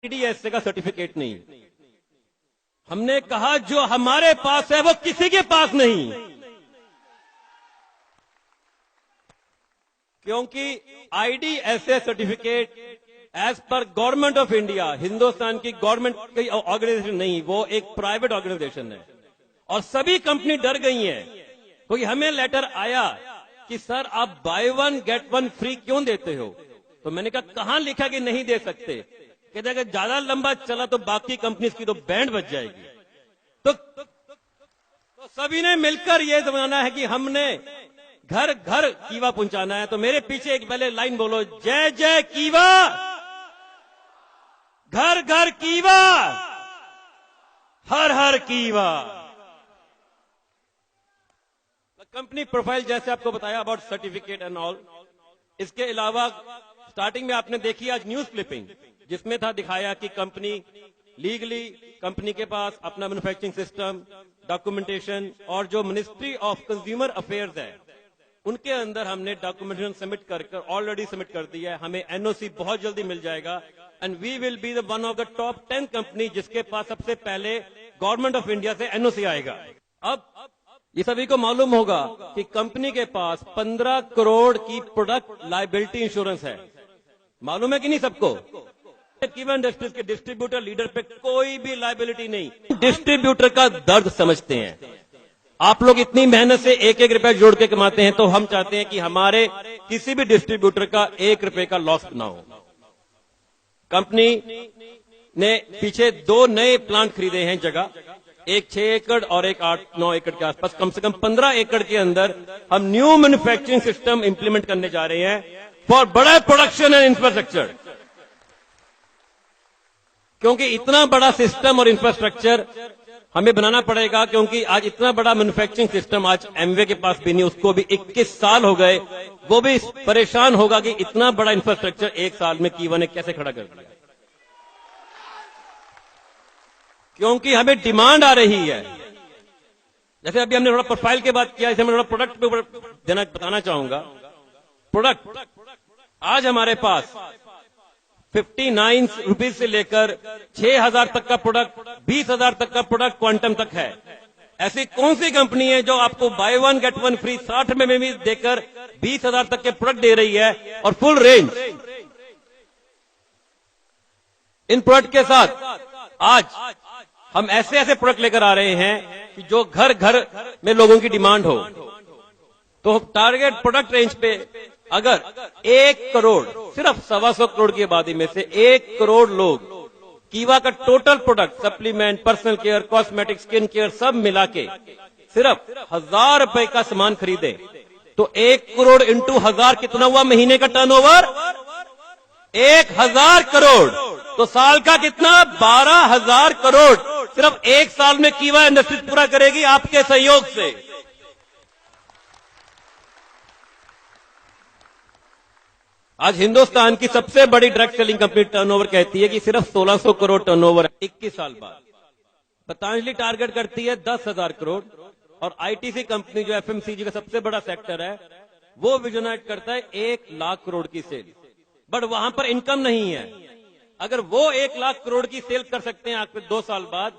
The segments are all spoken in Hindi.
IDSA का सर्टिफिकेट नहीं। हमने कहा जो हमारे पास है वो किसी के पास नहीं, क्योंकि IDSA certificate as per government of India, Hindustan की गवर्नमेंट की ऑर्गेनाइजेशन नहीं, वो एक प्राइवेट ऑर्गेनाइजेशन है। और सभी कंपनी डर गई हैं, क्योंकि हमें लेटर आया कि सर आप by one get one free क्यों देते हो। तो मैंने कहा कहां लिखा कि नहीं दे सकते। कहते अगर ज्यादा लंबा चला तो बाकी कंपनीज की तो बैंड बज जाएगी। तो सभी ने मिलकर यह समझाना है कि हमने घर घर कीवा पहुंचाना है। तो मेरे पीछे एक पहले लाइन बोलो, जय जय कीवा, घर घर कीवा, हर हर कीवा। कंपनी प्रोफाइल जैसे आपको बताया अबाउट सर्टिफिकेट एंड ऑल। इसके अलावा स्टार्टिंग में आपने देखी आज न्यूज क्लिपिंग, जिसमें था दिखाया कि कंपनी लीगली, कंपनी के पास अपना मैन्युफैक्चरिंग सिस्टम, डॉक्यूमेंटेशन और जो मिनिस्ट्री ऑफ कंज्यूमर अफेयर्स है उनके अंदर हमने डॉक्यूमेंटेशन सबमिट कर ऑलरेडी सबमिट कर दिया है। हमें एनओसी बहुत जल्दी मिल जाएगा and we will be the one of the top 10 company जिसके पास सबसे पहले गवर्नमेंट ऑफ इंडिया से एनओसी आएगा। अब ये सभी को मालूम होगा कि कंपनी के पास 15 करोड़ की प्रोडक्ट लायबिलिटी इंश्योरेंस है। मालूम है कि नहीं सबको? कीवा इंडस्ट्रीज के डिस्ट्रीब्यूटर लीडर पे कोई भी लायबिलिटी नहीं। डिस्ट्रीब्यूटर का दर्द समझते हैं। आप लोग इतनी मेहनत से एक एक रुपया जोड़ के कमाते हैं, तो हम चाहते हैं कि हमारे किसी भी डिस्ट्रीब्यूटर का 1 रुपए का लॉस ना हो। कंपनी ने पीछे 2 नए प्लांट खरीदे हैं जगह, एक 6 एकड़ और एक 8-9 एकड़ के आसपास। कम से कम 15 एकड़ के अंदर हम न्यू मैन्युफैक्चरिंग सिस्टम इंप्लीमेंट करने जा रहे हैं फॉर बड़ा प्रोडक्शन एंड इंफ्रास्ट्रक्चर। क्योंकि इतना बड़ा सिस्टम और इंफ्रास्ट्रक्चर हमें बनाना पड़ेगा, क्योंकि आज इतना बड़ा मैन्युफैक्चरिंग सिस्टम आज एमवे के पास भी नहीं, उसको भी 21 साल हो गए। वो भी परेशान होगा कि इतना बड़ा इंफ्रास्ट्रक्चर 1 साल में कीवा ने कैसे खड़ा कर दिया। क्योंकि हमें डिमांड आ रही है। जैसे अभी हमने थोड़ा प्रोफाइल के बात किया, इसे मैं थोड़ा प्रोडक्ट पे ऊपर बताना चाहूंगा। प्रोडक्ट आज हमारे पास 59 रुपीज से लेकर 6,000 तक का प्रोडक्ट, 20,000 तक का प्रोडक्ट क्वांटम तक है। ऐसी कौन सी कंपनी है जो आपको by one get one free 60 में भी देकर 20,000 तक के प्रोडक्ट दे रही है और फुल रेंज। इन प्रोडक्ट के साथ आज हम ऐसे ऐसे प्रोडक्ट लेकर आ रहे हैं कि जो घर घर में लोगों की डिमांड हो। तो टारगेट प्रोडक्ट रेंज पे अगर 1 करोड़, सिर्फ 125 करोड़ की आबादी में से 1 करोड़ लोग कीवा का total product, supplement, personal care, cosmetic, skin care सब मिला के सिर्फ 1,000 रुपए का सामान खरीदे तो 1 करोड़ इंटू 1,000 कितना हुआ महीने का टर्नओवर? 1,000 करोड़। तो साल का कितना? 12,000 करोड़ सिर्फ 1 साल में कीवा इंडस्ट्रीज पूरा करेगी आपके सहयोग से। आज हिंदुस्तान की सबसे बड़ी डायरेक्ट सेलिंग कंपनी टर्नओवर कहती है कि सिर्फ 1,600 करोड़ टर्नओवर है 21 साल बाद। पतंजलि टारगेट करती है 10,000 करोड़ और आईटीसी कंपनी जो एफएमसीजी का सबसे बड़ा सेक्टर है वो विजनाइट करता है 1 लाख करोड़ की सेल। बट वहां पर इनकम नहीं है। अगर वो 1 लाख करोड़ की सेल कर सकते हैं आपके 2 साल बाद,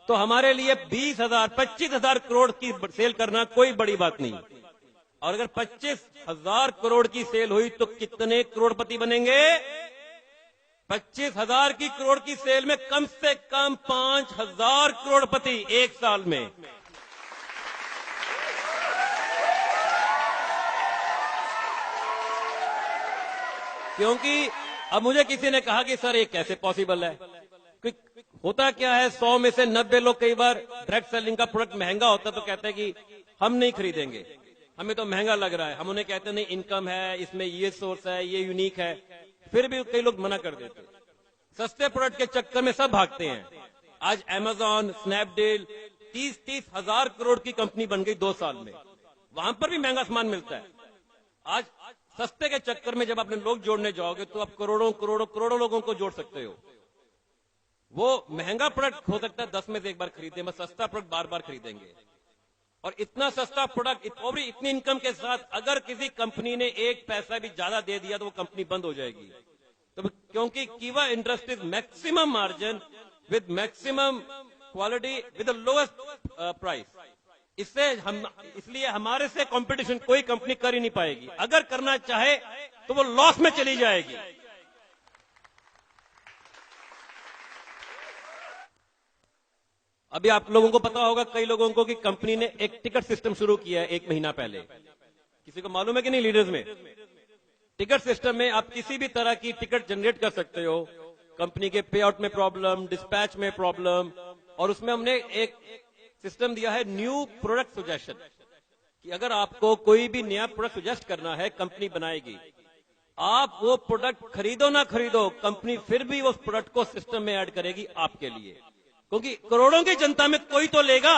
तो हमारे लिए 20,000, 25,000 करोड़ की सेल करना कोई बड़ी बात नहीं। और अगर 25,000 करोड़ की सेल हुई तो कितने करोड़पति बनेंगे? 25,000 की करोड़ की सेल में कम से कम 5,000 करोड़पति 1 साल में। क्योंकि अब मुझे किसी ने कहा कि सर ये कैसे पॉसिबल है? होता क्या है, 100 में से 90 लोग कई बार डायरेक्ट सेलिंग का प्रोडक्ट महंगा होता है तो कहते हैं कि हम नहीं खरीदेंगे, हमें तो महंगा लग रहा है। हम उन्हें कहते हैं नहीं, इनकम है, इसमें ये सोर्स है, ये यूनिक है। फिर भी कई लोग मना कर देते। सस्ते प्रोडक्ट के चक्कर में सब भागते हैं। आज अमेजॉन, स्नैपडील 30-30 हजार करोड़ की कंपनी बन गई 2 साल में। वहां पर भी महंगा सामान मिलता है। आज सस्ते के चक्कर में जब अपने लोग जोड़ने जाओगे तो आप करोड़ों करोड़ों करोड़ों लोगों को जोड़ सकते हो। वो महंगा प्रोडक्ट हो सकता है 10 में से 1 बार खरीदे, बस सस्ता प्रोडक्ट बार बार खरीदेंगे। और इतना सस्ता प्रोडक्ट और भी इतनी इनकम के साथ अगर किसी कंपनी ने 1 पैसा भी ज्यादा दे दिया तो वो कंपनी बंद हो जाएगी। तो क्योंकि कीवा industries maximum margin with maximum quality with the lowest price, इसलिए हमारे से कंपटीशन कोई कंपनी कर ही नहीं पाएगी। अगर करना चाहे तो वो लॉस में चली जाएगी। अभी आप लोगों को पता होगा, कई लोगों को, कि कंपनी ने एक टिकट सिस्टम शुरू किया है 1 महीना पहले। किसी को मालूम है कि नहीं? लीडर्स में टिकट सिस्टम में आप किसी भी तरह की टिकट जनरेट कर सकते हो। कंपनी के पे आउट में प्रॉब्लम, डिस्पैच में प्रॉब्लम, और उसमें हमने एक सिस्टम दिया है न्यू प्रोडक्ट सजेशन, कि अगर आपको कोई भी नया प्रोडक्ट सजेस्ट करना है, कंपनी बनाएगी। आप वो प्रोडक्ट खरीदो ना खरीदो, कंपनी फिर भी उस प्रोडक्ट को सिस्टम में ऐड करेगी आपके लिए, क्योंकि करोड़ों की जनता में कोई तो लेगा।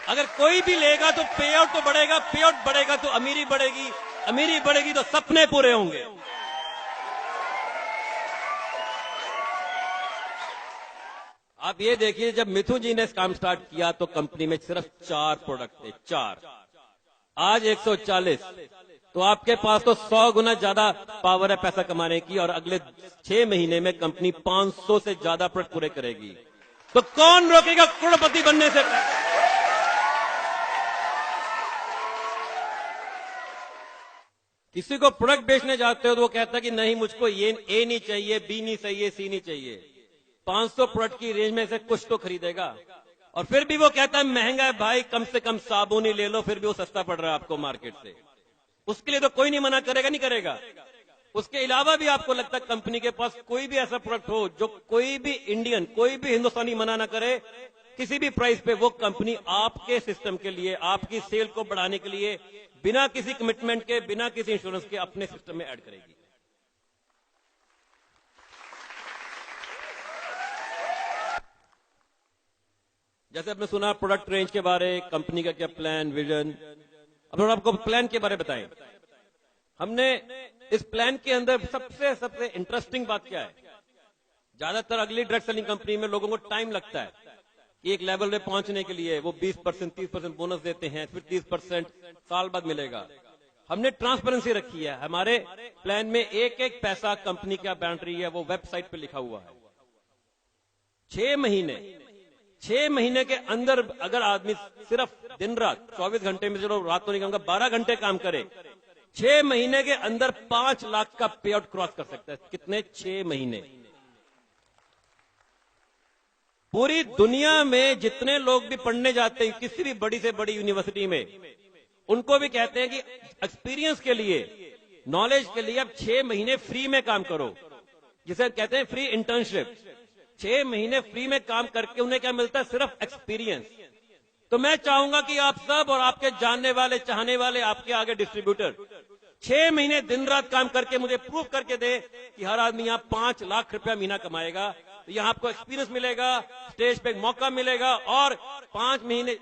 अगर कोई भी लेगा तो पे आउट तो बढ़ेगा, पे आउट बढ़ेगा तो अमीरी बढ़ेगी, अमीरी बढ़ेगी तो सपने पूरे होंगे। आप ये देखिए, जब मिथुन जी ने इस काम स्टार्ट किया तो कंपनी में सिर्फ 4 प्रोडक्ट थे, 4। आज 140, तो आपके पास तो 100 गुना ज्यादा पावर है पैसा कमाने की, और अगले 6 महीने में कंपनी 500 से ज्यादा प्रोडक्ट पूरे करेगी। तो कौन रोकेगा करोड़पति बनने से? किसी को प्रोडक्ट बेचने जाते हो तो वो कहता है कि नहीं, मुझको ये ए नहीं चाहिए, बी नहीं चाहिए, सी नहीं चाहिए। 500 प्रोडक्ट की रेंज में से कुछ तो खरीदेगा, और फिर भी वो कहता है महंगा है भाई, कम से कम साबुन ही ले लो, फिर भी वो सस्ता पड़ रहा है आपको मार्केट से। उसके लिए तो कोई नहीं मना करेगा, नहीं करेगा। उसके अलावा भी आपको लगता है कंपनी के पास कोई भी ऐसा प्रोडक्ट हो जो कोई भी इंडियन, कोई भी हिंदुस्तानी मना ना करे, किसी भी प्राइस पे, वो कंपनी आपके सिस्टम के लिए, आपकी सेल को बढ़ाने के लिए, बिना किसी कमिटमेंट के, बिना किसी इंश्योरेंस के अपने सिस्टम में ऐड करेगी। जैसे आपने सुना प्रोडक्ट रेंज के बारे, कंपनी का क्या प्लान, विजन। अब थोड़ा आपको प्लान के बारे में बताएं। हमने इस प्लान के अंदर सबसे इंटरेस्टिंग बात क्या है, ज्यादातर अगली ड्रग सेलिंग कंपनी में लोगों को टाइम लगता है कि एक लेवल में पहुंचने के लिए। वो 20%, 30% बोनस देते हैं, फिर 30% साल बाद मिलेगा। हमने ट्रांसपेरेंसी रखी है। हमारे प्लान में एक एक पैसा कंपनी क्या बैठ रही है वो वेबसाइट पे लिखा हुआ है। 6 महीने के अंदर अगर आदमी सिर्फ दिन रात 24 घंटे में, चलो रात तो नहीं कहूंगा, 12 घंटे काम करे, 6 महीने के अंदर 5 लाख का पे आउट क्रॉस कर सकता है। कितने? 6 महीने। पूरी दुनिया में जितने लोग भी पढ़ने जाते हैं किसी भी बड़ी से बड़ी यूनिवर्सिटी में, उनको भी कहते हैं कि एक्सपीरियंस के लिए, नॉलेज के लिए अब 6 महीने फ्री में काम करो, जिसे कहते हैं फ्री इंटर्नशिप। 6 महीने फ्री में काम करके उन्हें क्या मिलता है? सिर्फ एक्सपीरियंस। तो मैं चाहूंगा कि आप सब और आपके जानने वाले, चाहने वाले, आपके आगे डिस्ट्रीब्यूटर 6 महीने दिन रात काम करके मुझे प्रूव करके दे कि हर आदमी यहाँ 5 लाख रुपया महीना कमाएगा। तो यहाँ आपको एक्सपीरियंस मिलेगा, स्टेज पे मौका मिलेगा, और 5 महीने